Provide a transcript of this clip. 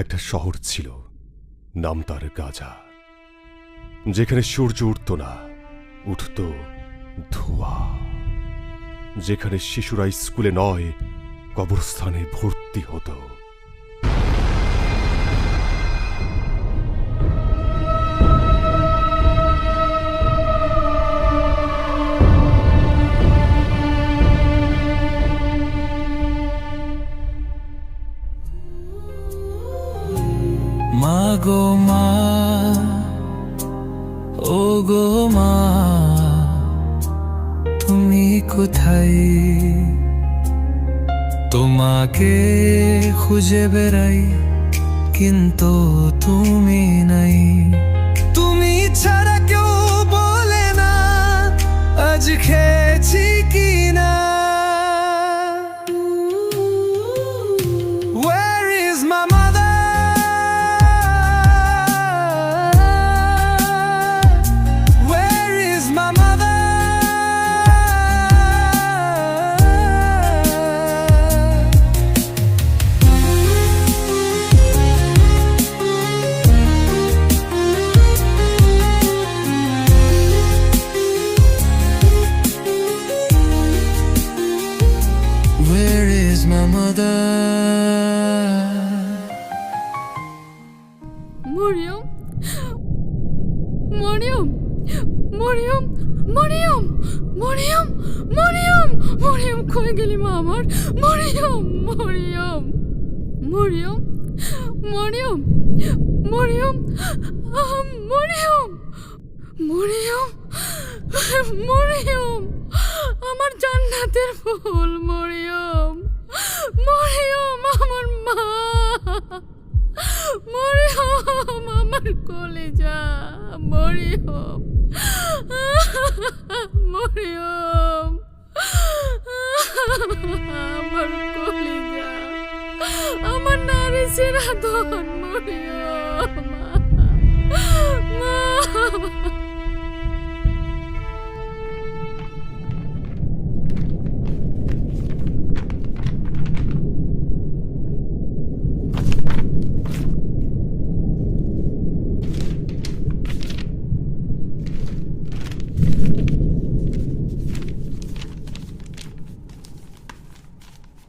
একটা শহর ছিল, নাম তার গাজা, যেখানে সূর্য উঠত না, উঠত ধোঁয়া, যেখানে শিশুরা স্কুলে নয় কবরস্থানে ভর্তি হতো। মা গো মা, ও গো মা, তুমি কোথায়? তোমাকে খুঁজে বেড়াই, কিন্তু তুমি নাই। তুমি ছাড়া কেউ বলে না আজ খেয়েছি কি না। Where is my mother? Where is my mother? Where is my mother? Mariam, Mariam, Mariam, Mariam, Mariam, Mariam, Mariam, কই গেলি মা আমার? মরিয়ম, মরিয়ম, মরিয়ম, মরিয়ম, মরিয়ম, মরিয়ম, মরিয়ম, মরিয়ম, আমার জান্নাতের ফুল মরিয়ম, মরিয়ম, আমার মা, মরিয়ম, আমার কলেজা, মরিয়ম, মরিয়ম, আমার কলেজা, আমার নারী সেরা ধন, মরিয়ম, মা,